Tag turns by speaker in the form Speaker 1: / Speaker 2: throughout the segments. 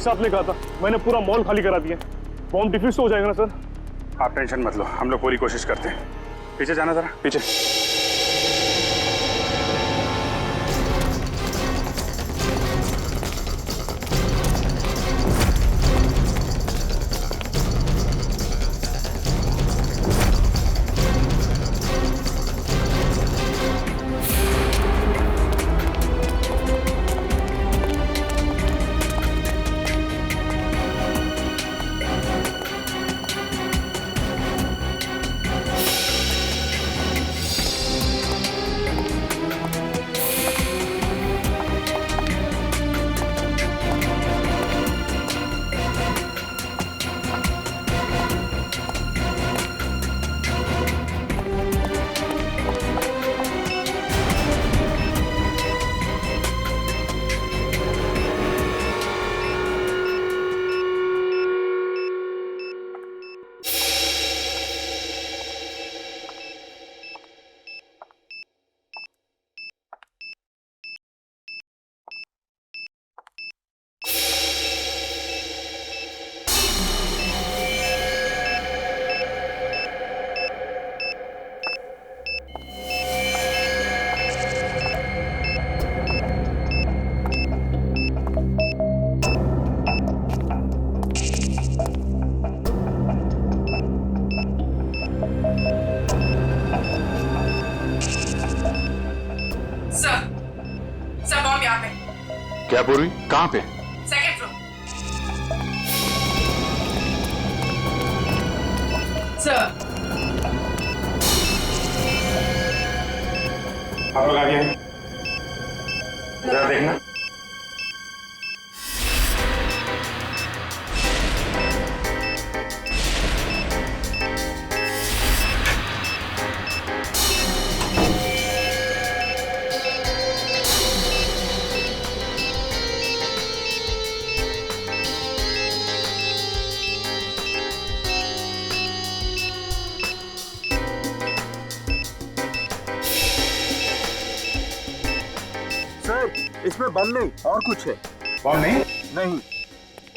Speaker 1: जैसा आपने कहा था मैंने पूरा मॉल खाली करा दिया। बॉम्ब डिफ्यूज तो हो जाएगा ना सर?
Speaker 2: आप टेंशन मत लो, हम लोग पूरी कोशिश करते हैं। पीछे जाना जरा, पीछे।
Speaker 3: क्या पूर्वी, कहाँ पे?
Speaker 4: Second floor. सर
Speaker 2: आप लोग आगे हैं, जरा देखना।
Speaker 5: इसमें बम नहीं और कुछ है।
Speaker 2: बम नहीं?
Speaker 5: नहीं।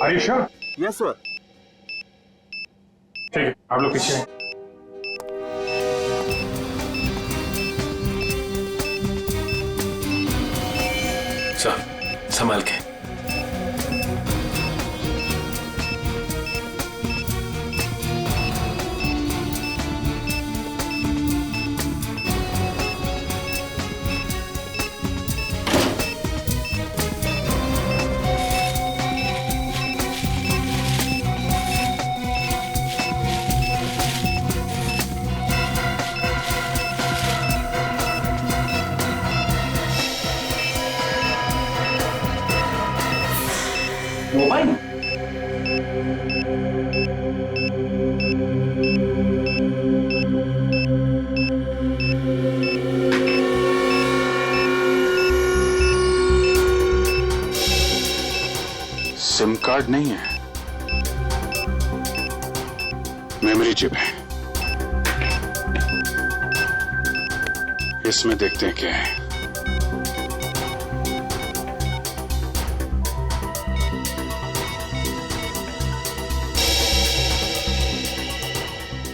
Speaker 2: Are you sure?
Speaker 5: Yes sir.
Speaker 2: ठीक है, आप लोग पीछे हैं।
Speaker 6: सर संभाल के।
Speaker 1: मोबाइल
Speaker 3: सिम कार्ड नहीं है, मेमोरी चिप है। इसमें देखते हैं क्या है।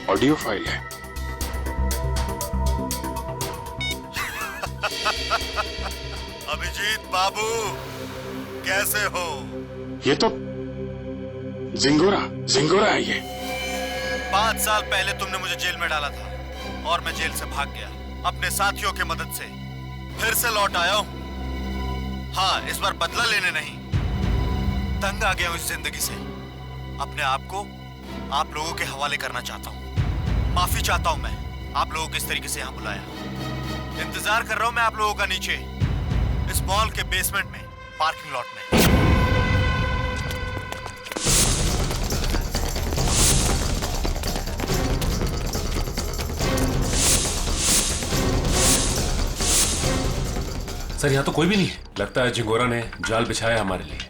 Speaker 3: ऑडियो फाइल है।
Speaker 7: अभिजीत बाबू कैसे हो?
Speaker 3: ये तो जिंगोरा है ये।
Speaker 7: 5 साल पहले तुमने मुझे जेल में डाला था और मैं जेल से भाग गया। अपने साथियों की मदद से फिर से लौट आया हूं। हाँ, इस बार बदला लेने नहीं, तंग आ गया हूं इस जिंदगी से। अपने आप को आप लोगों के हवाले करना चाहता हूं। माफी चाहता हूं मैं आप लोगों को इस तरीके से यहां बुलाया। इंतजार कर रहा हूं मैं आप लोगों का नीचे इस मॉल के बेसमेंट में, पार्किंग लॉट में।
Speaker 6: सर यहाँ तो कोई भी नहीं है। लगता है झिंगोरा ने जाल बिछाया हमारे लिए।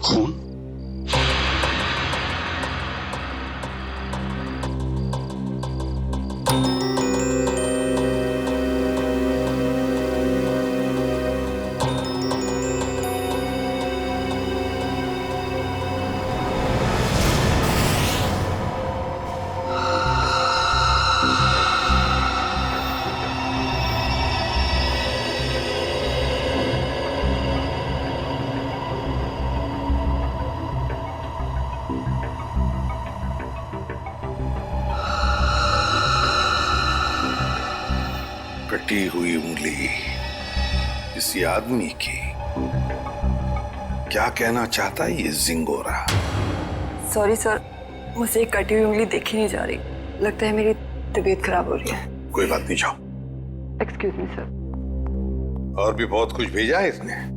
Speaker 3: खून?
Speaker 8: कटी हुई उंगली किसी आदमी की। क्या कहना चाहता है ये जिंगोरा?
Speaker 9: सॉरी सर, मुझे एक कटी हुई उंगली देखी नहीं जा रही। लगता है मेरी तबीयत खराब हो रही है।
Speaker 8: कोई बात नहीं, जाओ।
Speaker 9: Excuse me sir.
Speaker 8: और भी बहुत कुछ भेजा है इसने।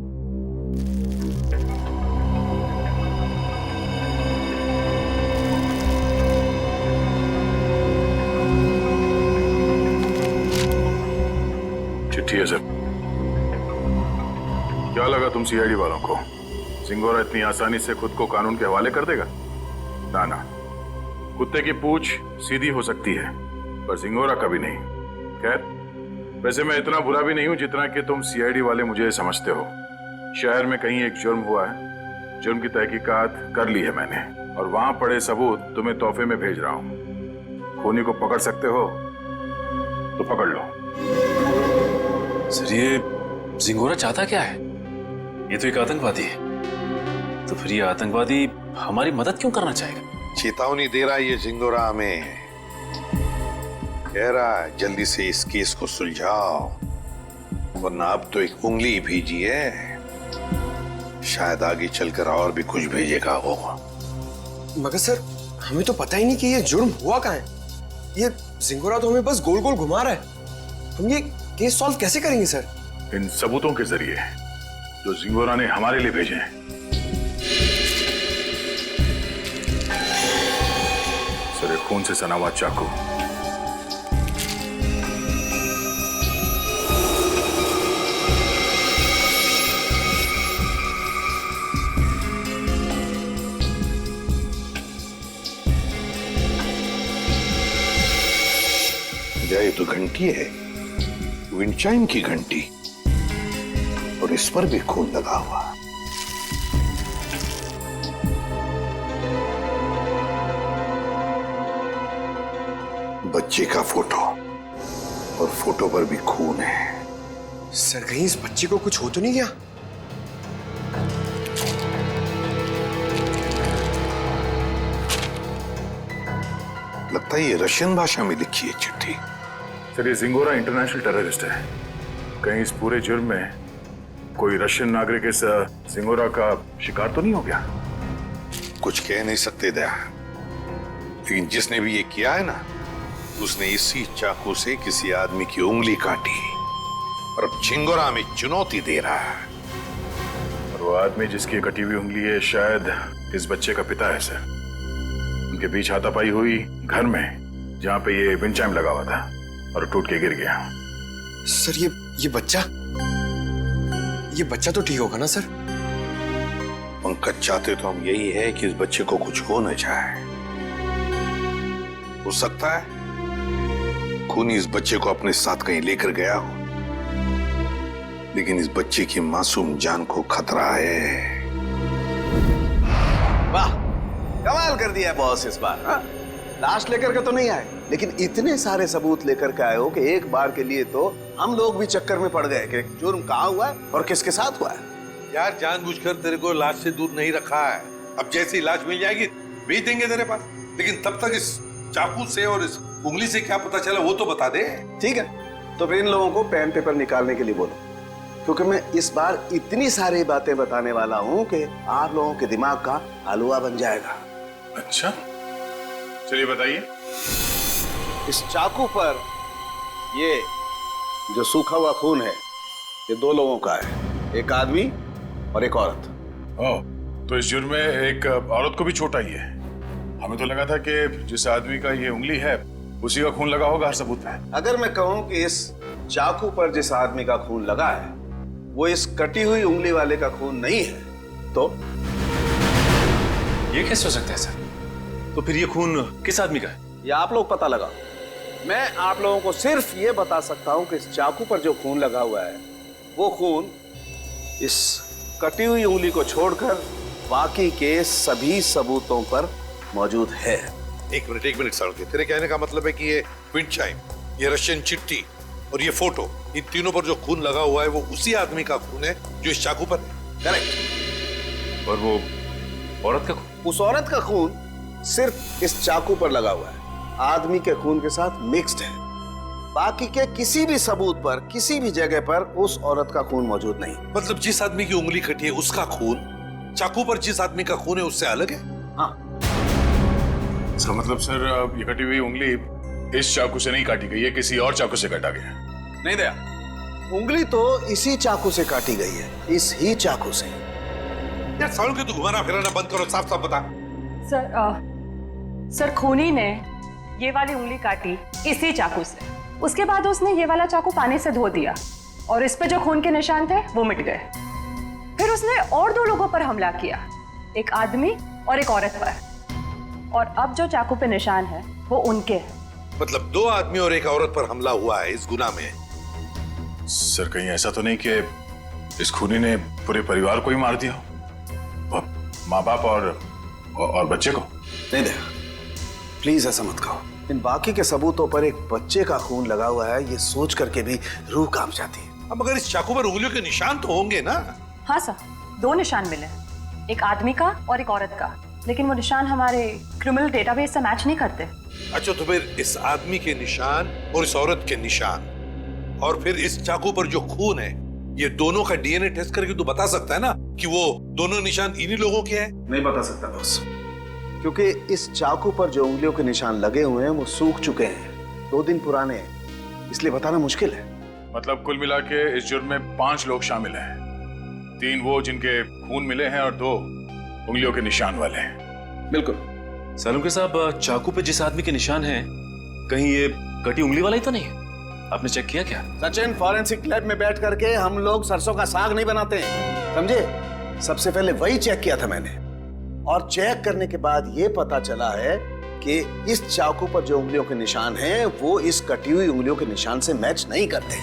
Speaker 2: चिट्ठी है सर। क्या लगा तुम सीआईडी वालों को जिंगोरा इतनी आसानी से खुद को कानून के हवाले कर देगा? ना ना, कुत्ते की पूंछ सीधी हो सकती है पर जिंगोरा कभी नहीं। खैर, वैसे मैं इतना बुरा भी नहीं हूं जितना कि तुम सीआईडी वाले मुझे समझते हो। शहर में कहीं एक जुर्म हुआ है, जुर्म की तहकीकात कर ली है मैंने और वहां पड़े सबूत तुम्हें तोहफे में भेज रहा हूं। खूनी को पकड़ सकते हो तो पकड़ लो।
Speaker 6: सर, ये जिंगोरा चाहता क्या है? ये तो एक आतंकवादी है। तो फिर ये आतंकवादी हमारी मदद क्यों करना चाहेगा?
Speaker 8: चेतावनी दे रहा है ये जिंगोरा हमें। कह रहा है जल्दी से इस केस को सुलझाओ, वरना अब तो एक उंगली ही भेजी है, शायद आगे चलकर और भी कुछ भेजेगा वो।
Speaker 5: मगर सर, हमें तो पता ही नहीं कि ये जुर्म हुआ कहाँ है। ये जिंगोरा तो हमें बस गोल गोल घुमा रहा है। हम ये केस सॉल्व कैसे करेंगे सर?
Speaker 2: इन सबूतों के जरिए जो जिंगोरा ने हमारे लिए भेजे हैं। सर, एक खून से सना हुआ चाकू।
Speaker 8: ये तो घंटी है, विंडचाइम की घंटी, और इस पर भी खून लगा हुआ। बच्चे का फोटो, और फोटो पर भी खून है।
Speaker 5: सर, कहीं इस बच्चे को कुछ हो तो नहीं गया?
Speaker 8: लगता है ये रशियन भाषा में लिखी है चिट्ठी।
Speaker 2: सर, ये जिंगोरा इंटरनेशनल टेररिस्ट है। कहीं इस पूरे जुर्म में कोई रशियन नागरिक इस जिंगोरा का शिकार तो नहीं हो गया?
Speaker 8: कुछ कह नहीं सकते दया, लेकिन जिसने भी ये किया है ना, उसने इसी चाकू से किसी आदमी की उंगली काटी और अब जिंगोरा में चुनौती दे रहा है।
Speaker 2: और वो आदमी जिसकी कटी हुई उंगली है शायद इस बच्चे का पिता है सर। उनके बीच हाथापाई हुई घर में जहां पे ये विंडचाइम लगा हुआ था और टूट के गिर गया।
Speaker 5: सर, ये बच्चा तो ठीक होगा ना सर?
Speaker 8: पंकज, चाहते तो हम यही है कि इस बच्चे को कुछ हो न जाए। हो सकता है खूनी इस बच्चे को अपने साथ कहीं लेकर गया हो, लेकिन इस बच्चे की मासूम जान को खतरा है।
Speaker 10: वाह, कमाल कर दिया बॉस इस बार। हाँ? लाश लेकर के तो नहीं आए, लेकिन इतने सारे सबूत लेकर के आए हो कि एक बार के लिए तो हम लोग भी चक्कर में पड़ गए कि जुर्म कहाँ हुआ है और किसके साथ हुआ है।
Speaker 11: यार, जानबूझकर तेरे को लाश से दूर नहीं रखा है। अब जैसी लाश मिल जाएगी भेज देंगे तेरे पास, लेकिन तब तक इस चाकू से और इस उंगली से क्या पता चला वो तो बता दे।
Speaker 10: ठीक है, तो फिर इन लोगों को पेन पेपर निकालने के लिए बोलो, क्योंकि मैं इस बार इतनी सारी बातें बताने वाला हूँ कि आप लोगों के दिमाग का हलवा बन जाएगा।
Speaker 2: अच्छा, चलिए बताइए।
Speaker 10: इस चाकू पर ये जो सूखा हुआ खून है, ये दो लोगों का है, एक आदमी और एक औरत।
Speaker 2: ओह, तो इस जुर्म में एक औरत को भी छोटा ही है। हमें तो लगा था कि जिस आदमी का ये उंगली है उसी का खून लगा होगा हर सबूत में।
Speaker 10: अगर मैं कहूं कि इस चाकू पर जिस आदमी का खून लगा है वो इस कटी हुई उंगली वाले का खून नहीं है, तो
Speaker 6: ये कैसे हो सकता है सर? तो फिर ये खून किस आदमी का है?
Speaker 10: ये आप लोग पता लगा। मैं आप लोगों को सिर्फ ये बता सकता हूं कि इस चाकू पर जो खून लगा हुआ है वो खून इस कटी हुई उंगली को छोड़कर बाकी के सभी सबूतों पर मौजूद है।
Speaker 8: एक मिनट साड़के, तेरे कहने का मतलब है कि ये विंड चाइम, ये रशियन चिट्ठी और ये फोटो, इन तीनों पर जो खून लगा हुआ है वो उसी आदमी का खून है जो इस चाकू पर है।
Speaker 10: करेक्ट।
Speaker 6: और वो औरत का खून?
Speaker 10: उस औरत का खून सिर्फ इस चाकू पर लगा हुआ है, आदमी के खून के साथ मिक्स्ड है। बाकी के किसी भी सबूत पर, किसी भी जगह पर उस औरत का खून मौजूद नहीं।
Speaker 11: मतलब जिस आदमी की उंगली कटी है उसका खून चाकू पर जिस आदमी का खून है उससे अलग है?
Speaker 10: हाँ।
Speaker 2: इसका मतलब सर ये कटी हुई उंगली इस चाकू से नहीं काटी गई है, किसी और चाकू से काटा गया।
Speaker 10: नहीं दया, उंगली तो इसी चाकू से काटी गई है, इस ही चाकू से।
Speaker 11: यार सालों के तू घुमाना फिराना बंद करो, साफ साफ बता।
Speaker 12: सर खूनी ने ये वाली उंगली काटी इसी चाकू से। उसके बाद उसने ये वाला चाकू पानी से धो दिया और इस पे जो खून के निशान थे वो मिट गए। फिर उसने और 2 लोगों पर हमला किया, एक आदमी और एक औरत पर। और अब जो चाकू पे निशान है वो उनके हैं।
Speaker 11: मतलब 2 आदमी और एक औरत पर हमला हुआ है इस गुनाह में।
Speaker 2: सर कहीं ऐसा तो नहीं कि इस खूनी ने पूरे परिवार को ही मार दिया, माँ बाप और बच्चे को?
Speaker 10: नहीं दया, प्लीज ऐसा मत कहो। इन बाकी के सबूतों पर एक बच्चे का खून लगा हुआ है, ये सोच करके भी रूह कांप जाती है।
Speaker 11: अब मगर इस चाकू पर उंगलियों के निशान तो होंगे ना?
Speaker 12: हाँ सर, 2 निशान मिले, एक आदमी का और एक औरत का, लेकिन वो निशान हमारे क्रिमिनल डेटाबेस से मैच नहीं करते।
Speaker 11: अच्छा, तो फिर इस आदमी के निशान और इस औरत के निशान और फिर इस चाकू पर जो खून है, ये दोनों का डीएनए टेस्ट करके तो बता सकता है ना कि वो दोनों निशान इन्हीं लोगों के हैं?
Speaker 10: नहीं बता सकता बॉस, क्योंकि इस चाकू पर जो उंगलियों के निशान लगे हुए हैं वो सूख चुके हैं, 2 दिन पुराने हैं, इसलिए बताना मुश्किल है।
Speaker 2: मतलब कुल मिला के इस जुर्म में 5 लोग शामिल हैं, 3 वो जिनके खून मिले हैं और 2 उंगलियों के निशान वाले हैं।
Speaker 6: बिल्कुल। सालुंके साहब, चाकू पे जिस आदमी के निशान हैं, कहीं ये कटी उंगली वाला ही तो नहीं है? आपने चेक किया क्या?
Speaker 10: सचिन, फॉरेंसिक लैब में बैठ करके हम लोग सरसों का साग नहीं बनाते हैं, समझे? सबसे पहले वही चेक किया था मैंने, और चेक करने के बाद ये पता चला है कि इस चाकू पर जो उंगलियों के निशान हैं वो इस कटी हुई उंगलियों के निशान से मैच नहीं करते।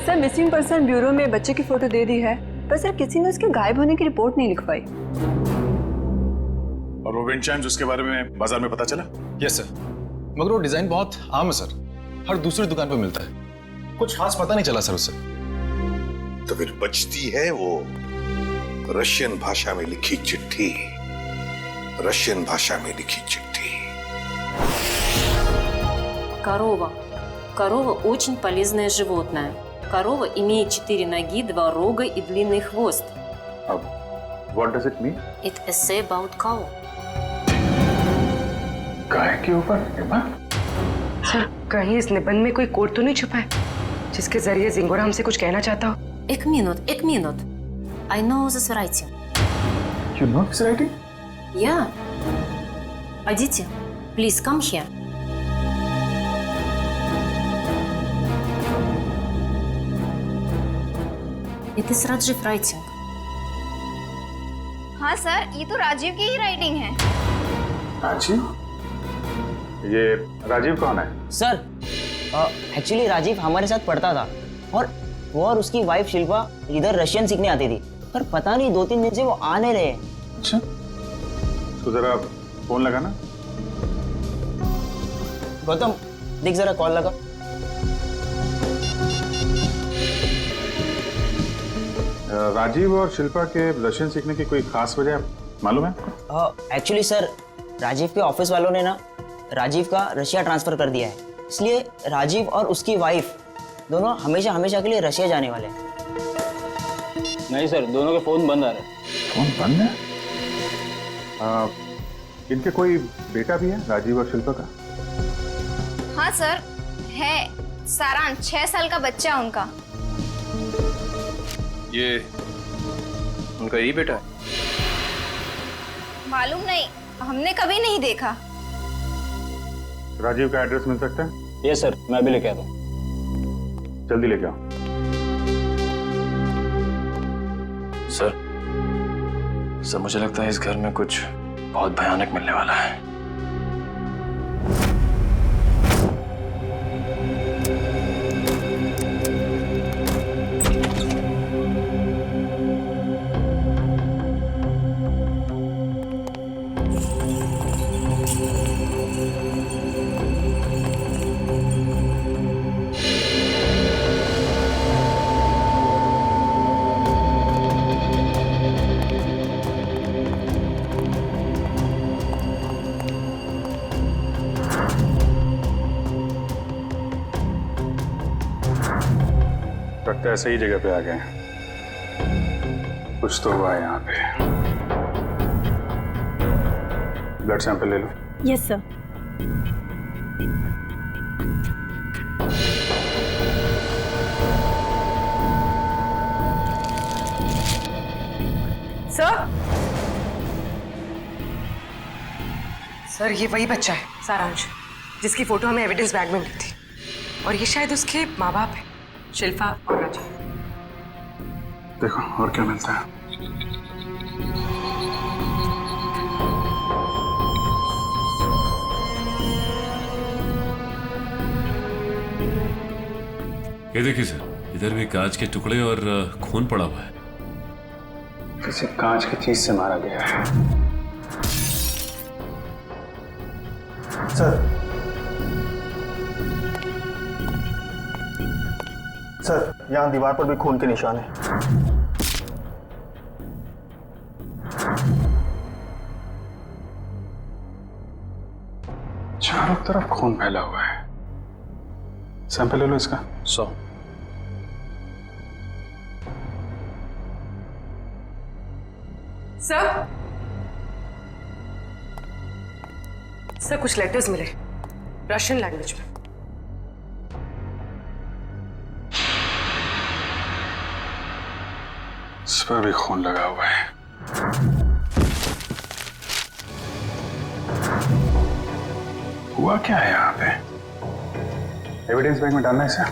Speaker 9: सर मिसिंग पर्सन ब्यूरो में बच्चे की फोटो दे दी है, पर सर किसी ने उसके गायब होने की रिपोर्ट नहीं लिखवाई।
Speaker 2: और वो विंड चाइम्स, उसके बारे में बाजार में पता चला?
Speaker 13: यस सर, मगर वो डिजाइन बहुत आम है सर, हर दूसरी दुकान पर मिलता है, कुछ खास पता नहीं चला सर उससे।
Speaker 8: तो फिर बचती है वो रशियन भाषा में लिखी चिट्ठी, रशियन भाषा में लिखी चिट्ठी।
Speaker 14: Корова очень полезное животное. Корова имеет 4 ноги, 2 рога и длинный хвост.
Speaker 2: What does it mean?
Speaker 14: It essay about cow.
Speaker 2: गाय के ऊपर?
Speaker 12: सर कहीं इस निबंध में कोई कोड तो नहीं छुपा है जिसके जरिए जिंगोरा हमसे कुछ कहना चाहता हो?
Speaker 14: एक minute. I know this writing.
Speaker 2: You know this writing?
Speaker 14: Yeah. Aditi, please come here. It is Rajiv writing.
Speaker 15: हाँ सर, ये तो राजीव की ही राइटिंग है।
Speaker 2: राजीव? ये राजीव कौन है?
Speaker 16: सर एक्चुअली राजीव हमारे साथ पढ़ता था और वो और उसकी वाइफ शिल्पा इधर रशियन सीखने आती थी, पर पता नहीं 2-3 दिन से वो आ नहीं रहे।
Speaker 2: अच्छा, तो जरा फोन लगाना।
Speaker 16: गौतम देख जरा कॉल लगा।
Speaker 2: राजीव और शिल्पा के रशियन सीखने की कोई खास वजह मालूम है आपको?
Speaker 16: एक्चुअली सर राजीव के ऑफिस वालों ने ना राजीव का रशिया ट्रांसफर कर दिया है, इसलिए राजीव और उसकी वाइफ दोनों हमेशा हमेशा के लिए रशिया जाने वाले हैं।
Speaker 17: नहीं सर, दोनों के फोन बंद आ रहे हैं।
Speaker 2: फोन बंद है? इनके कोई बेटा भी है, राजीव और शिल्पा का?
Speaker 15: हाँ सर है, सारांश 6 साल का बच्चा है उनका।
Speaker 6: ये उनका यही बेटा है?
Speaker 15: मालूम नहीं, हमने कभी नहीं देखा।
Speaker 2: राजीव का एड्रेस मिल सकता है?
Speaker 17: यस सर, मैं अभी लेके आता हूँ।
Speaker 2: जल्दी लेके आओ।
Speaker 6: सर, सब मुझे लगता है इस घर में कुछ बहुत भयानक मिलने वाला है।
Speaker 3: लगता है सही जगह पे आ गए हैं। कुछ तो हुआ है यहाँ पे। ब्लड सैंपल ले लो।
Speaker 18: Yes sir.
Speaker 12: सर ये वही बच्चा है सारांश, जिसकी फोटो हमें एविडेंस बैग में मिली थी, और ये शायद उसके माँ बाप है, शिल्पा और राजीव।
Speaker 3: देखो और क्या मिलता है।
Speaker 6: ये देखिए सर, इधर भी कांच के टुकड़े और खून पड़ा हुआ है।
Speaker 3: किसी कांच की चीज से मारा गया है।
Speaker 19: सर यहाँ दीवार पर भी खून के निशान है।
Speaker 3: चारों तरफ खून फैला हुआ है। सैंपल ले लो इसका।
Speaker 6: 100।
Speaker 12: सर कुछ लेटर्स मिले रशियन लैंग्वेज में।
Speaker 3: इस पर भी खून लगा हुआ है। हुआ क्या है यहाँ पे? एविडेंस बैग में डालना है इसे।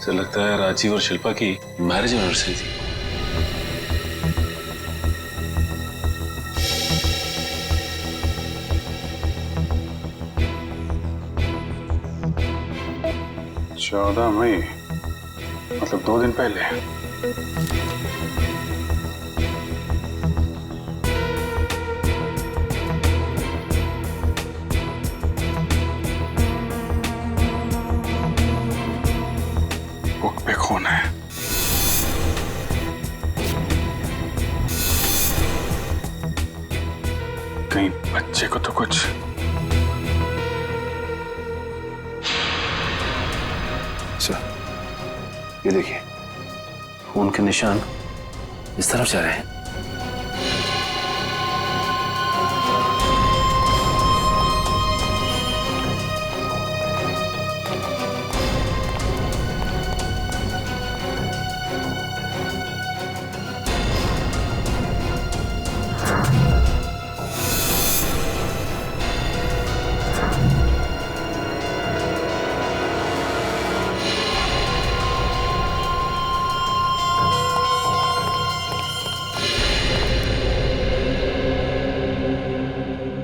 Speaker 6: सर लगता है राजीव और शिल्पा की मैरिज एनिवर्सरी थी।
Speaker 3: चौदह मई, मतलब 2 दिन पहले। बुक पे खून है। कहीं बच्चे को तो कुछ।
Speaker 6: ये देखिए खून के निशान इस तरफ जा रहे हैं।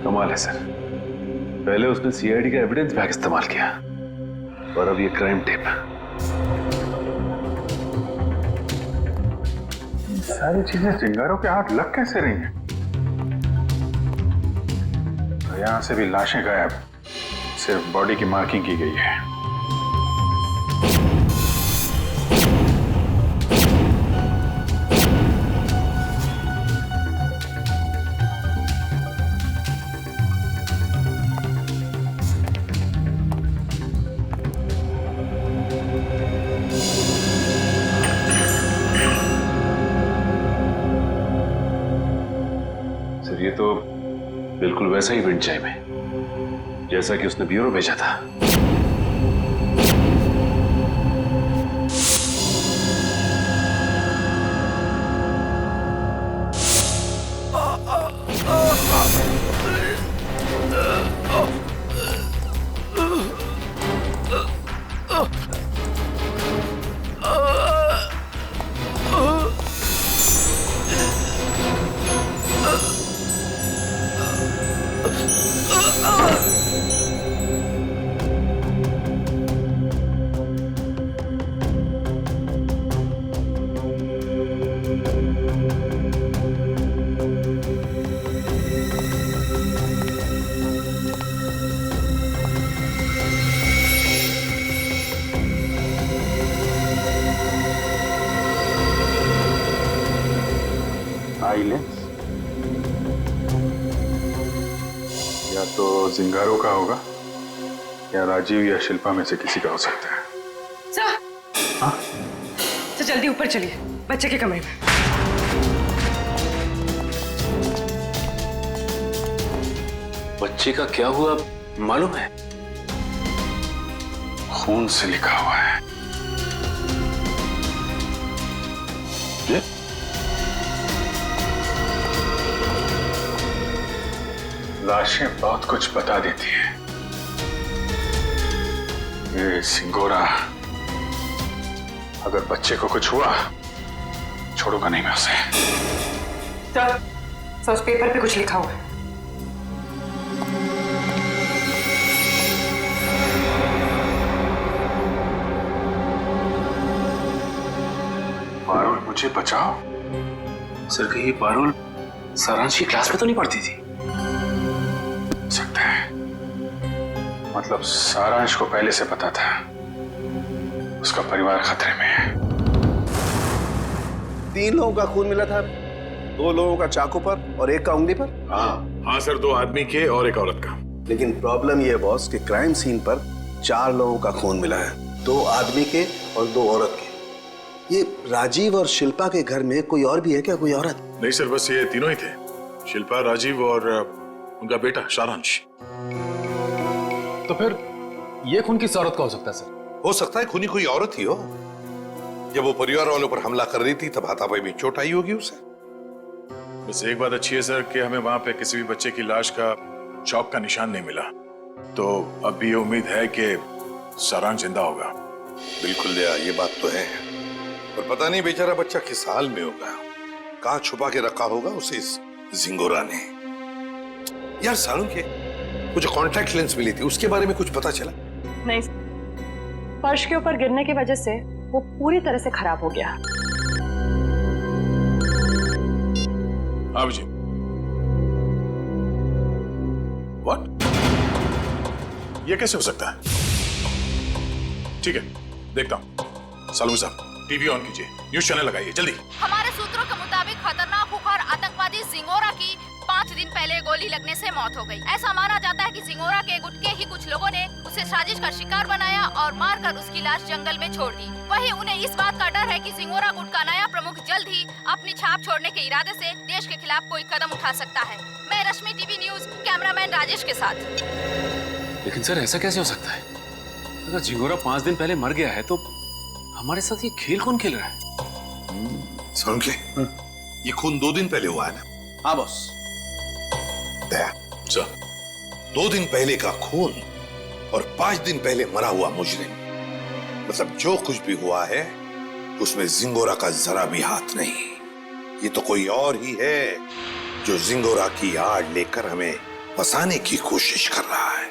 Speaker 6: कमाल है सर, पहले उसने सीआईडी का एविडेंस बैग इस्तेमाल किया और अब ये क्राइम टेप।
Speaker 3: सारी चीजें चिंगारों के हाथ लग कैसे रही हैं? तो यहां से भी लाशें गायब, सिर्फ बॉडी की मार्किंग की गई है।
Speaker 6: ये तो बिल्कुल वैसा ही विंड चाइम है जैसा कि उसने ब्यूरो भेजा था।
Speaker 3: साइलेंस या तो जिंगारो का होगा या राजीव या शिल्पा में से किसी का हो सकता है।
Speaker 12: सर,
Speaker 3: हाँ?
Speaker 12: तो जल्दी ऊपर चलिए, बच्चे के कमरे में।
Speaker 6: बच्चे का क्या हुआ मालूम है?
Speaker 3: खून से लिखा हुआ है। ये? लाशें बहुत कुछ बता देती हैं। ये सिंगोरा अगर बच्चे को कुछ हुआ छोड़ूंगा नहीं मैं उसे।
Speaker 12: सर, उस पेपर पे कुछ लिखा हुआ है।
Speaker 3: पारुल मुझे बचाओ।
Speaker 6: सर कहीं पारुल सारांश की क्लास में तो नहीं पढ़ती थी?
Speaker 3: सकता है, मतलब सारांश को पहले से पता था उसका परिवार खतरे में है।
Speaker 10: 3 लोगों का खून मिला था, 2 लोगों का चाकू पर और 1 का उंगली पर।
Speaker 2: हाँ सर, 2 आदमी के और 1 औरत का।
Speaker 10: लेकिन प्रॉब्लम यह है बॉस कि क्राइम सीन पर 4 लोगों का खून मिला है, 2 आदमी के और 2 औरत के। ये राजीव और शिल्पा के घर में कोई और भी है क्या, कोई औरत?
Speaker 2: नहीं सर, बस ये तीनों ही थे, शिल्पा, राजीव और उनका बेटा सारांश।
Speaker 13: तो फिर ये खून किस औरत का हो सकता है सर?
Speaker 11: हो सकता है खूनी कोई औरत ही हो। जब वो परिवार वालों पर हमला कर रही थी तब हाथापाई में चोट आई होगी उसे।
Speaker 2: बस एक बात अच्छी है सर कि हमें वहां पे किसी भी बच्चे की लाश का चौक का निशान नहीं मिला, तो अब भी ये उम्मीद है कि सारांश जिंदा होगा।
Speaker 11: बिल्कुल दया, ये बात तो है, पर पता नहीं बेचारा बच्चा किस हाल में होगा, कहां छुपा के रखा होगा उसे इस जिंगोरा ने। यार सारुण के वो जो कॉन्टैक्ट लेंस मिली थी उसके बारे में कुछ पता चला?
Speaker 12: नहीं, फर्श के ऊपर गिरने की वजह से वो पूरी तरह से खराब हो गया।
Speaker 2: हाँ जी। व्हाट? ये कैसे हो सकता है? ठीक है, देखता हूं। सालू साहब, टीवी ऑन कीजिए, न्यूज चैनल लगाइए जल्दी।
Speaker 15: हमारे सूत्रों के मुताबिक खतरनाक खुखार आतंकवादी जिंगोरा की 5 दिन पहले गोली लगने से मौत हो गई। ऐसा माना जाता है कि जिंगोरा के गुट के ही कुछ लोगों ने उसे साजिश का शिकार बनाया और मारकर उसकी लाश जंगल में छोड़ दी। वहीं उन्हें इस बात का डर है कि जिंगोरा गुट का नया प्रमुख जल्द ही अपनी छाप छोड़ने के इरादे से देश के खिलाफ कोई कदम उठा सकता है। मैं रश्मि, टीवी न्यूज, कैमरामैन राजेश के साथ।
Speaker 6: लेकिन सर ऐसा कैसे हो सकता है? अगर जिंगोरा 5 दिन पहले मर गया है तो हमारे साथ ये खेल कौन खेल रहा है?
Speaker 11: सारुण के ये खून 2 दिन पहले हुआ है ना?
Speaker 10: हाँ बॉस।
Speaker 11: दया सर, 2 दिन पहले का खून और 5 दिन पहले मरा हुआ मुजरिम, मतलब जो कुछ भी हुआ है उसमें जिंगोरा का जरा भी हाथ नहीं। ये तो कोई और ही है जो जिंगोरा की आड़ लेकर हमें फंसाने की कोशिश कर रहा है,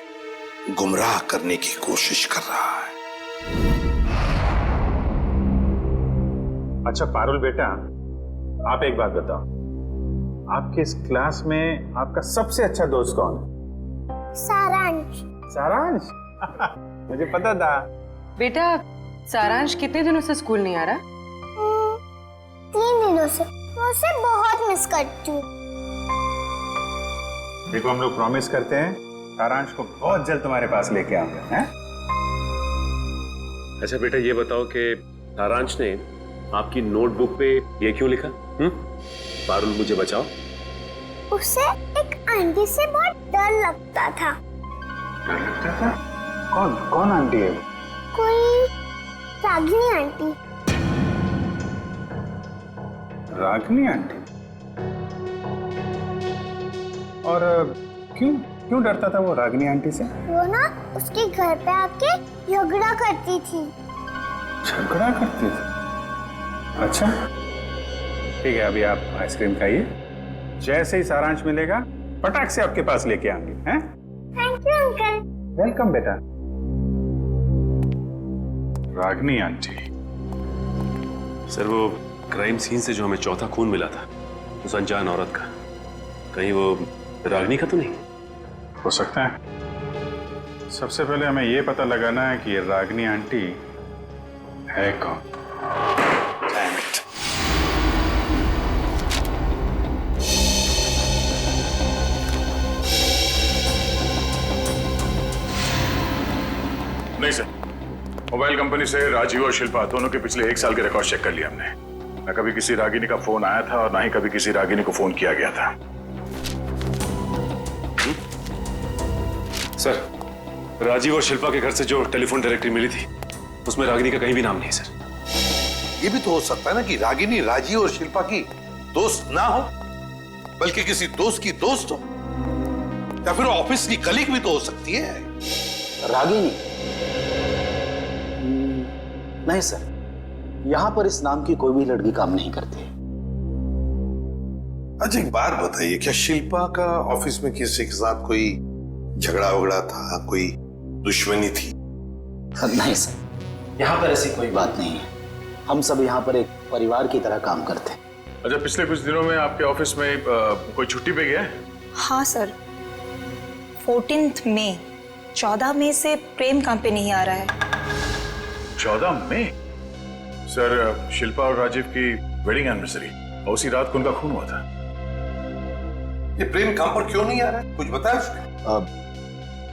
Speaker 11: गुमराह करने की कोशिश कर रहा है।
Speaker 3: अच्छा पारुल बेटा, आप एक बात बताओ, आपके इस क्लास में आपका सबसे अच्छा दोस्त कौन है?
Speaker 18: सारांश।
Speaker 3: सारांश? मुझे पता था।
Speaker 12: बेटा, सारांश कितने दिनों से स्कूल नहीं आ रहा?
Speaker 18: 3 दिनों से। मैं उसे बहुत मिस करती हूँ।
Speaker 3: देखो, हम लोग प्रॉमिस करते हैं सारांश को बहुत जल्द तुम्हारे पास लेके आऊंगा, हैं?
Speaker 20: अच्छा बेटा, ये बताओ कि सारांश ने आपकी नोटबुक पे ये क्यों लिखा? पारुल मुझे बचाओ।
Speaker 18: उसे एक आंटी से बहुत डर लगता था।
Speaker 3: डर लगता था? कौन आंटी है?
Speaker 18: कोई रागिनी आंटी।
Speaker 3: रागिनी आंटी? और क्यों डरता था वो रागिनी आंटी से?
Speaker 18: वो ना उसके घर पे आके झगड़ा करती थी।
Speaker 3: झगड़ा करती थी? अच्छा ठीक है, अभी आप आइसक्रीम खाइए, जैसे ही सारांश मिलेगा पटाख से आपके पास लेके आएंगे, हैं?
Speaker 18: Thank you uncle.
Speaker 3: वेलकम बेटा। रागिनी आंटी।
Speaker 20: सर वो क्राइम सीन से जो हमें चौथा खून मिला था उस अनजान औरत का, कहीं वो रागिनी का तो नहीं?
Speaker 3: हो सकता है। सबसे पहले हमें ये पता लगाना है कि ये रागिनी आंटी है कौन।
Speaker 2: नहीं सर, मोबाइल कंपनी से राजीव और शिल्पा दोनों के पिछले 1 साल के रिकॉर्ड चेक कर लिया हमने। न कभी किसी रागिनी का फोन आया था और ना ही कभी किसी रागिनी को फोन किया गया था।
Speaker 20: सर, राजीव और शिल्पा के घर से जो टेलीफोन डायरेक्टरी मिली थी उसमें रागिनी का कहीं भी नाम नहीं है सर।
Speaker 11: ये भी तो हो सकता है ना कि रागिनी राजीव और शिल्पा की दोस्त ना हो, बल्कि किसी दोस्त की दोस्त हो, या फिर ऑफिस की कलीग भी तो हो सकती है।
Speaker 10: रागिनी? नहीं सर, यहां पर इस नाम की कोई भी लड़की काम नहीं करती।
Speaker 11: अच्छा एक बात बताइए, क्या शिल्पा का ऑफिस में किसी के साथ कोई झगड़ा वगड़ा था, कोई दुश्मनी थी?
Speaker 10: नहीं सर, यहाँ पर ऐसी कोई बात नहीं है। हम सब यहाँ पर एक परिवार की तरह काम करते हैं।
Speaker 2: अच्छा, पिछले कुछ दिनों में आपके ऑफिस में कोई छुट्टी पे गया है?
Speaker 21: हाँ सर, 14 मई 14 मई से प्रेम काम पे नहीं आ रहा है।
Speaker 2: 14 मई? सर, शिल्पा और राजीव की वेडिंग एनिवर्सरी और उसी रात को उनका खून हुआ था।
Speaker 11: ये प्रेम काम पर क्यों नहीं आ रहा है, कुछ बताया उसने?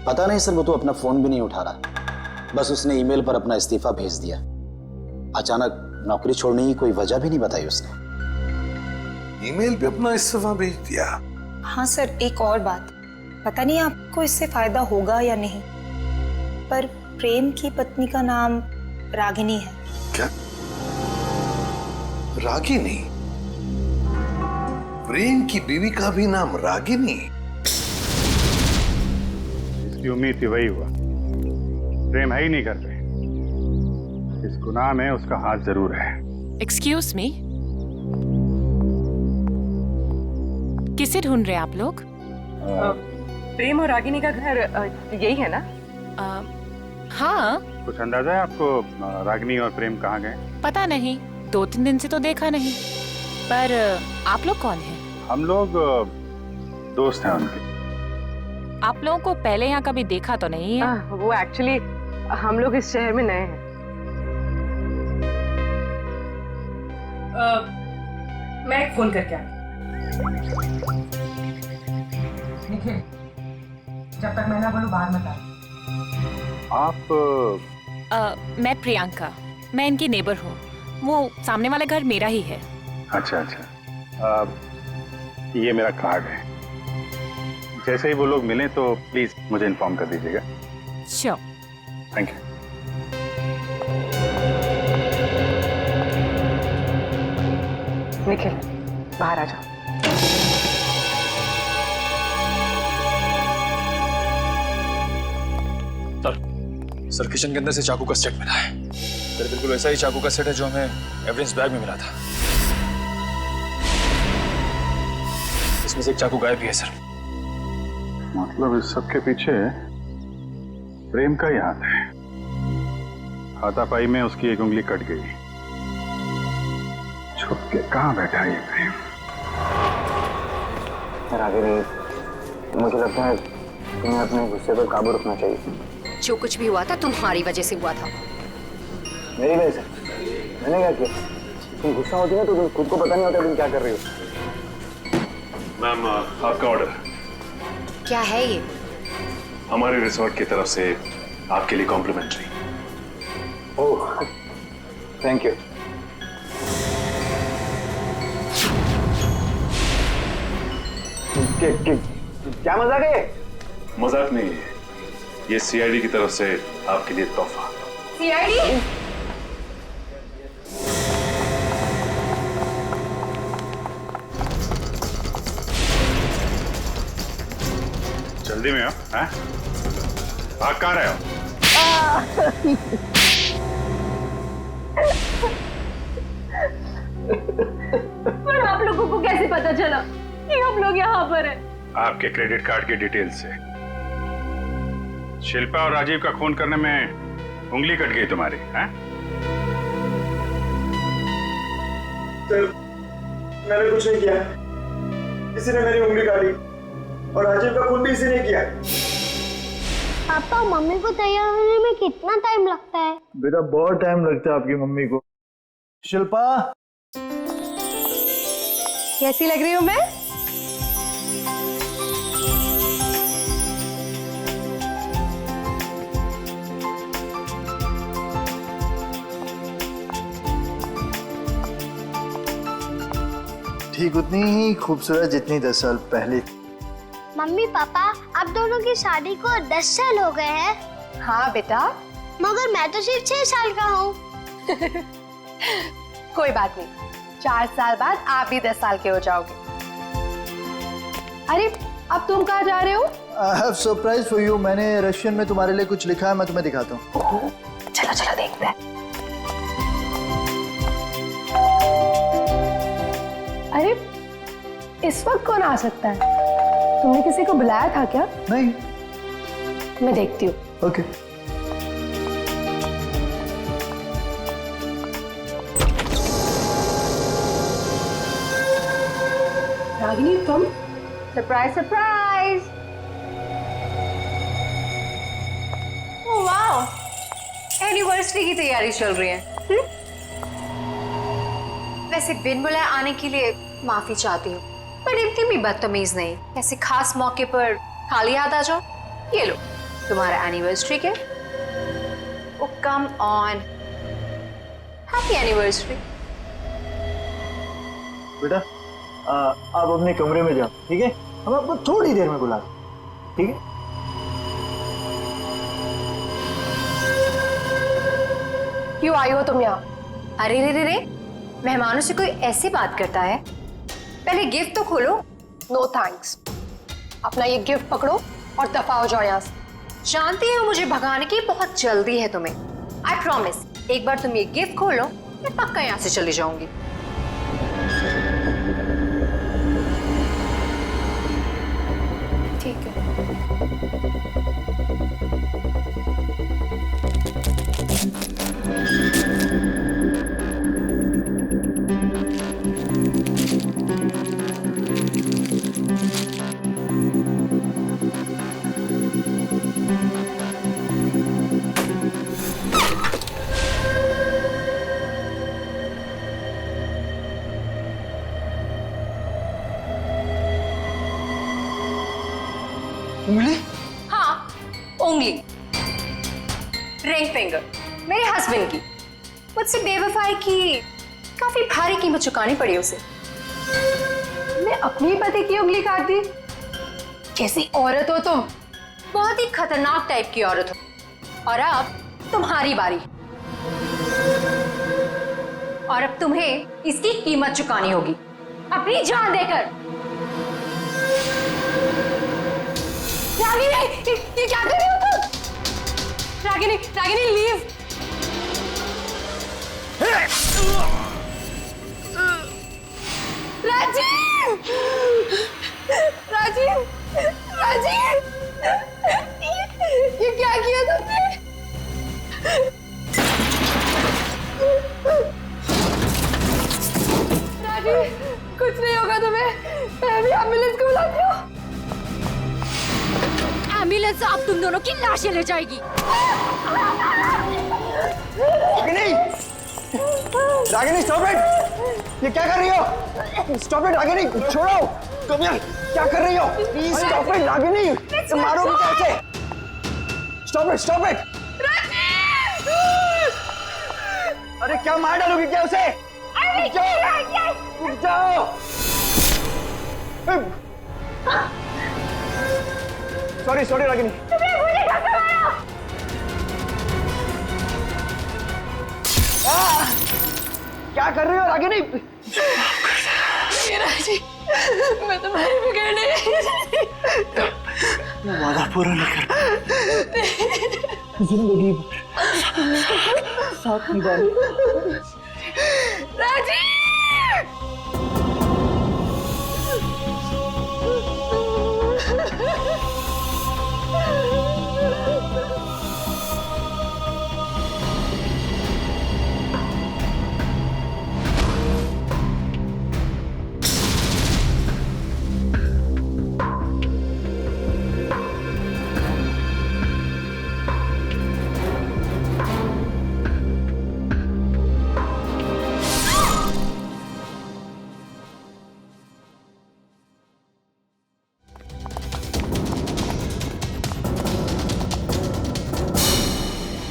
Speaker 10: पता नहीं सर, वो तो अपना फोन भी नहीं उठा रहा। बस उसने ईमेल पर अपना इस्तीफा भेज दिया। अचानक नौकरी छोड़ने की कोई वजह भी नहीं बताई उसने।
Speaker 11: ईमेल पे अपना इस्तीफा भेज दिया?
Speaker 21: हाँ सर, एक और बात, पता नहीं आपको इससे फायदा होगा या नहीं, पर प्रेम की पत्नी का नाम रागिनी है।
Speaker 11: क्या? रागिनी? प्रेम की बीवी का भी नाम रागिनी?
Speaker 3: इसकी उम्मीद थी, वही हुआ। प्रेम है ही नहीं घर पे। इस गुनाह में उसका हाथ जरूर है।
Speaker 22: एक्सक्यूज मी, किसे ढूंढ रहे हैं आप लोग?
Speaker 12: प्रेम और रागिनी का घर यही है ना?
Speaker 22: हाँ।
Speaker 3: कुछ अंदाजा है आपको रागिनी और प्रेम कहाँ गए?
Speaker 22: पता नहीं, 2-3 दिन से तो देखा नहीं। पर आप लोग कौन हैं?
Speaker 3: हम लोग दोस्त हैं उनके।
Speaker 22: आप लोगों को पहले यहाँ कभी देखा तो नहीं है?
Speaker 12: वो एक्चुअली हम लोग इस शहर में नए हैं। मैं एक फोन करके आती। जब तक मैं ना बोलूं बाहर मत आ।
Speaker 3: आप?
Speaker 22: मैं प्रियंका, मैं इनकी नेबर हूँ। वो सामने वाला घर मेरा ही है।
Speaker 3: अच्छा अच्छा, ये मेरा कार्ड है। जैसे ही वो लोग मिलें तो प्लीज मुझे इन्फॉर्म कर दीजिएगा।
Speaker 22: श्योर।
Speaker 3: Thank you.
Speaker 12: निखिल, बाहर आ जाओ।
Speaker 13: सर, किचन के अंदर से चाकू का सेट मिला है। सर, बिल्कुल वैसा ही चाकू का सेट है जो हमें एविडेंस बैग में मिला था। इसमें से एक चाकू गायब भी है सर।
Speaker 3: मतलब इस सब के पीछे प्रेम का ही हाथ है। हाथापाई में उसकी एक उंगली कट गई। छुप के कहाँ बैठा है ये प्रेम?
Speaker 19: रागिनी, मुझे लगता है तुम्हें अपने गुस्से पर काबू रखना चाहिए।
Speaker 23: जो कुछ भी हुआ था तुम्हारी वजह से हुआ था।
Speaker 19: मेरी वजह से? मैंने क्या किया? तुम गुस्सा होती है तो तुम खुद को पता नहीं होता तुम क्या कर रही हो।
Speaker 20: मैम, आपका ऑर्डर।
Speaker 23: क्या है ये?
Speaker 20: हमारे रिसोर्ट की तरफ से आपके लिए कॉम्प्लीमेंट्री।
Speaker 19: Oh, thank you. क्या मजाक है?
Speaker 20: मजाक नहीं है, ये सीआईडी की तरफ से आपके लिए तोहफा।
Speaker 12: सीआईडी?
Speaker 3: जल्दी में हो? भाग कहाँ रहे हो?
Speaker 12: पर आप लोगों को कैसे पता चला कि हम लोग यहाँ पर हैं?
Speaker 3: आपके क्रेडिट कार्ड की डिटेल्स से। शिल्पा और राजीव का खून करने में उंगली कट गई तुम्हारी, हैं?
Speaker 19: सर, मैंने कुछ नहीं किया। किसी ने मेरी उंगली काटी और राजीव का खून भी इसी ने किया।
Speaker 18: पापा, मम्मी को तैयार होने में कितना टाइम लगता है?
Speaker 19: बेटा, बहुत टाइम लगता है आपकी मम्मी को। शिल्पा,
Speaker 12: कैसी लग रही हूँ मैं?
Speaker 1: ठीक उतनी ही खूबसूरत जितनी 10 साल पहले थी।
Speaker 18: मम्मी पापा आप दोनों की शादी को 10 साल हो गए हैं।
Speaker 12: हाँ बेटा।
Speaker 18: मगर मैं तो सिर्फ 6 साल का हूँ।
Speaker 12: कोई बात नहीं, 4 साल बाद आप भी 10 साल के हो जाओगे। अरे अब तुम कहाँ जा रहे हो?
Speaker 1: I have surprise for you। मैंने रशियन में तुम्हारे लिए कुछ लिखा है, मैं तुम्हें दिखाता हूँ।
Speaker 12: चलो चलो देखते हैं। अरे इस वक्त कौन आ सकता है? तुमने किसी को बुलाया था क्या?
Speaker 1: नहीं।
Speaker 12: मैं देखती हूँ।
Speaker 1: ओके।
Speaker 12: रागिनी तुम? Surprise surprise. Oh wow, anniversary की तैयारी चल रही है।
Speaker 23: वैसे बिन बुलाए आने के लिए माफी चाहती हूँ, पर इतनी भी बदतमीज नहीं। ऐसे खास मौके पर खाली हाथ आ जाओ। ये लो तुम्हारा एनिवर्सरी के। ओ कम ऑन, हैप्पी एनिवर्सरी।
Speaker 1: बेटा आप अपने कमरे में जाओ, ठीक है? हम आपको थोड़ी देर में बुला रहे हैं, ठीक है?
Speaker 12: क्यों आई हो तुम यहाँ?
Speaker 23: अरे रे रे रे, मेहमानों से कोई ऐसी बात करता है? पहले गिफ्ट तो खोलो।
Speaker 12: नो थैंक्स, अपना ये गिफ्ट पकड़ो और दफा हो जाओ यहाँ से।
Speaker 23: जानती हो मुझे भगाने की बहुत जल्दी है तुम्हें। आई प्रॉमिस, एक बार तुम ये गिफ्ट खोलो मैं पक्का यहाँ से चली जाऊंगी।
Speaker 12: ठीक है।
Speaker 1: उंगली?
Speaker 23: हाँ, उंगली, रिंग फिंगर, मेरे हस्बैंड की। मुझसे बेवफाई की काफी भारी कीमत चुकानी पड़ी उसे।
Speaker 12: मैं अपनी पति की उंगली काट दी? कैसी औरत हो तुम?
Speaker 23: बहुत ही खतरनाक टाइप की औरत हो। और अब तुम्हारी बारी। और अब तुम्हें इसकी कीमत चुकानी होगी, अपनी जान देकर।
Speaker 12: रागिनी, ये क्या कर रही हो तुम? रागिनी, रागिनी लीव। राजीव, राजीव, राजीव, ये क्या किया तुमने? राजीव, कुछ नहीं होगा तुम्हें, मैं अभी एम्बुलेंस को बुलाती हूँ।
Speaker 15: एम्बुलेंस अब तुम दोनों की लाशें ले जाएगी।
Speaker 5: Ragini, Ragini stop it! ये क्या कर रही हो? स्टॉप इट रागिनी, छोड़ो! तुम यार क्या कर रही हो? प्लीज स्टॉप इट रागिनी, मारोगी कैसे? Stop it! अरे क्या मार डालोगी क्या उसे? रुक जाओ! सॉरी रागिनी। क्या कर रही हो रागिनी?
Speaker 12: राजी, मैं तुम्हारी बिगड़ने
Speaker 1: वादा पूरा नहीं कर जिंदगी भर साथ निभाने।
Speaker 12: राजी!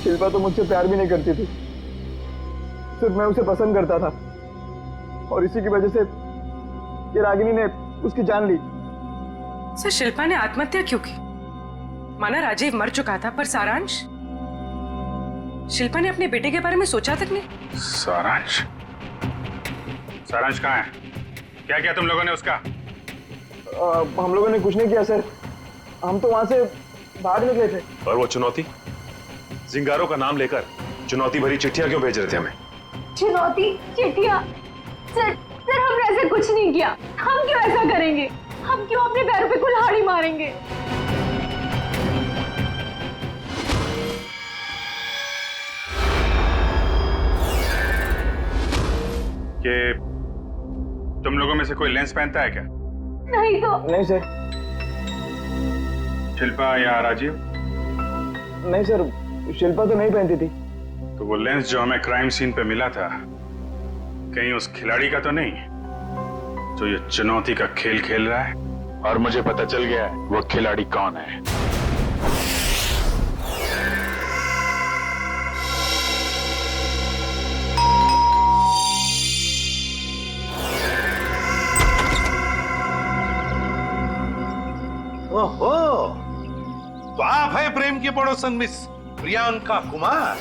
Speaker 19: शिल्पा तो मुझसे प्यार भी नहीं करती थी, सिर्फ मैं उसे पसंद करता था और इसी की वजह से कि रागिनी ने उसकी जान ली।
Speaker 12: सर शिल्पा ने आत्महत्या क्यों की? माना राजीव मर चुका था, पर सारांश? शिल्पा ने अपने बेटे के बारे में सोचा तक नहीं।
Speaker 3: सारांश? सारांश कहाँ है? क्या किया तुम लोगों ने उसका?
Speaker 19: हम लोगों ने कुछ नहीं किया सर, हम तो वहां से भाग निकले थे।
Speaker 20: और वो चुनौती, जिंगारो का नाम लेकर चुनौती भरी चिट्ठियां क्यों भेज रहे थे हमें?
Speaker 23: चुनौती चिट्ठियां? सर हमने ऐसा कुछ नहीं किया। हम क्यों ऐसा करेंगे? हम क्यों अपने पैरों पे कुल्हाड़ी मारेंगे?
Speaker 3: कि तुम लोगों में से कोई लेंस पहनता है क्या?
Speaker 23: नहीं तो।
Speaker 19: नहीं सर।
Speaker 3: शिल्पा या राजीव?
Speaker 19: नहीं सर, शिल्पा तो नहीं पहनती थी।
Speaker 3: तो वो लेंस जो हमें क्राइम सीन पे मिला था, कहीं उस खिलाड़ी का तो नहीं जो ये चुनौती का खेल खेल रहा है? और मुझे पता चल गया है वो खिलाड़ी कौन है।
Speaker 11: ओहो, तो आप है प्रेम की पड़ोसन मिस प्रियंका कुमार।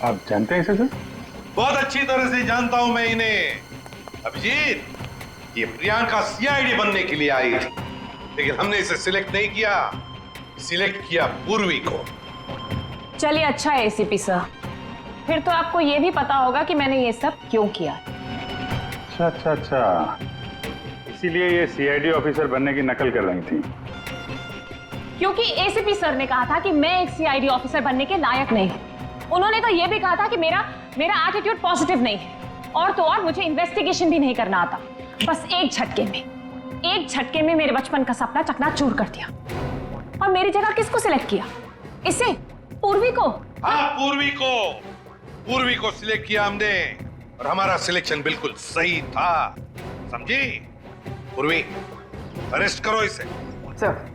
Speaker 3: आप जानते हैं इसे सर?
Speaker 11: बहुत अच्छी तरह से जानता हूं मैं इन्हें। अभिजीत, ये प्रियंका सीआईडी बनने के लिए आई थी, लेकिन हमने इसे सिलेक्ट नहीं किया, सिलेक्ट किया पूर्वी को।
Speaker 22: चलिए अच्छा है एसीपी सर, फिर तो आपको ये भी पता होगा कि मैंने ये सब क्यों किया।
Speaker 3: अच्छा, इसीलिए ये सीआईडी ऑफिसर बनने की नकल कर रही थी।
Speaker 22: क्योंकि एसीपी सर ने कहा था कि मैं एक सीआईडी ऑफिसर बनने के लायक नहीं हूँ। उन्होंने तो ये भी कहा था कि मेरा एटीट्यूड पॉजिटिव नहीं है, और तो और मुझे इन्वेस्टिगेशन भी नहीं करना आता। बस एक झटके में मेरे बचपन का सपना चकनाचूर कर दिया। और मेरी जगह किसको सिलेक्ट किया? इसे? पूर्वी को?
Speaker 11: हाँ, पूर्वी को सिलेक्ट किया हमने, और हमारा सिलेक्शन बिल्कुल सही था, समझी? पूर्वी, अरेस्ट करो इसे।
Speaker 19: सर।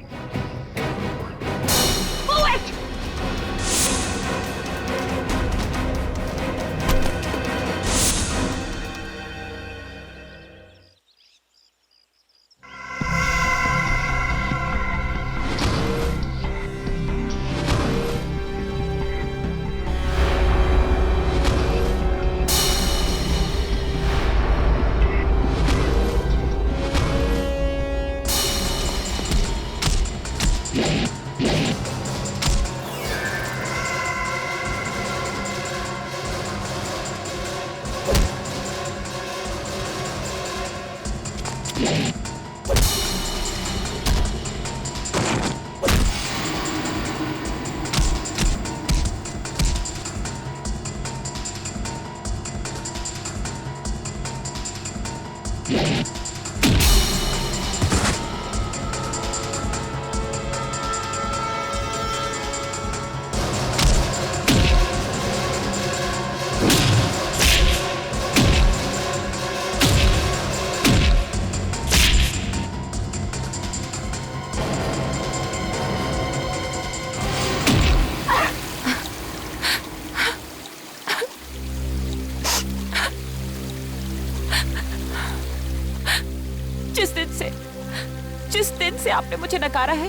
Speaker 22: जिस दिन से आपने मुझे नकारा है,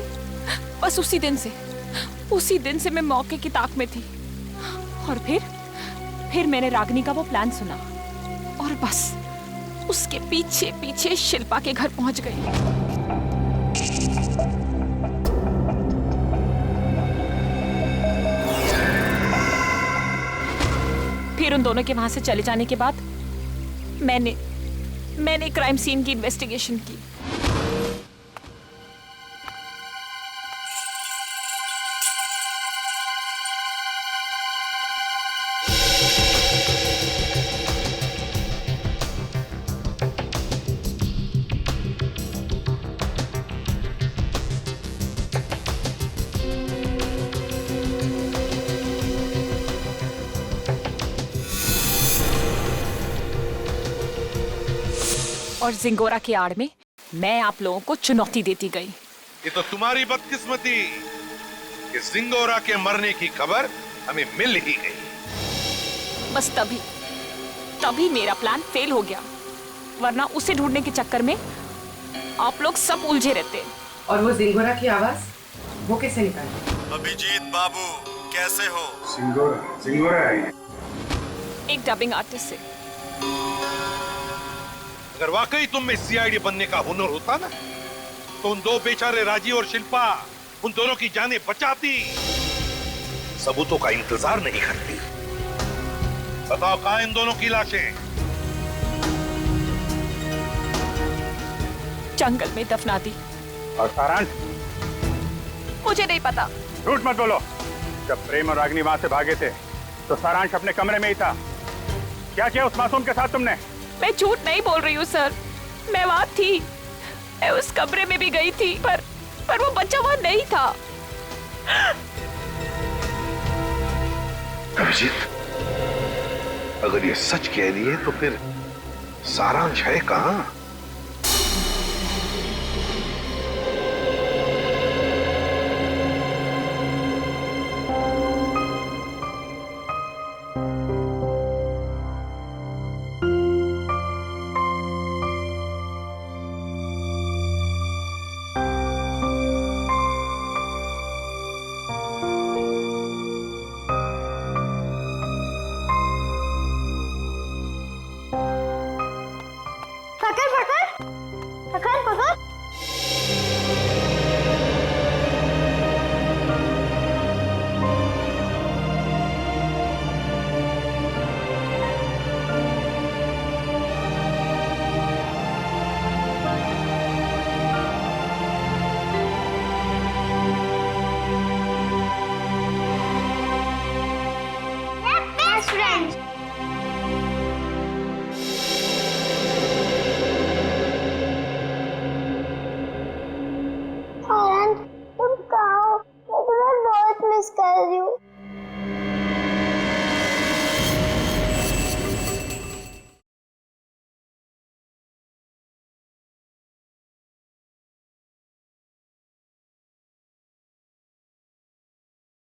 Speaker 22: बस उसी दिन से मैं मौके की ताक में थी। और फिर मैंने रागिनी का वो प्लान सुना, और बस उसके पीछे पीछे शिल्पा के घर पहुंच गई। फिर उन दोनों के वहां से चले जाने के बाद मैंने क्राइम सीन की इन्वेस्टिगेशन की। और जिंगोरा की आड़ में मैं आप लोगों को चुनौती देती गई।
Speaker 11: ये तो तुम्हारी बदकिस्मती कि जिंगोरा के मरने की खबर हमें मिल ही गई।
Speaker 22: बस तभी मेरा प्लान फेल हो गया, वरना उसे ढूंढने के चक्कर में आप लोग सब उलझे रहते।
Speaker 4: और वो जिंगोरा की आवाज वो कैसे निकाली?
Speaker 10: अभिजीत बाबू कैसे हो?
Speaker 3: सिंगोरा है।
Speaker 22: एक डबिंग आर्टिस्ट से।
Speaker 11: अगर वाकई तुम में सीआईडी बनने का हुनर होता ना, तो उन दो बेचारे राजीव और शिल्पा, उन दोनों की जानें बचाती, सबूतों का इंतजार नहीं करती। बताओ कहां इन दोनों की लाशें?
Speaker 22: जंगल में दफना दी।
Speaker 3: और सारांश?
Speaker 22: मुझे नहीं पता।
Speaker 3: झूठ मत बोलो। जब प्रेम और रागिनी वहां से भागे थे तो सारांश अपने कमरे में ही था। क्या किया उस मासूम के साथ तुमने?
Speaker 22: मैं झूठ नहीं बोल रही हूँ सर, मैं वहां थी, मैं उस कमरे में भी गई थी, पर वो बच्चा वहां नहीं था।
Speaker 11: अभिजीत, अगर ये सच कह रही है तो फिर सारांश है कहां?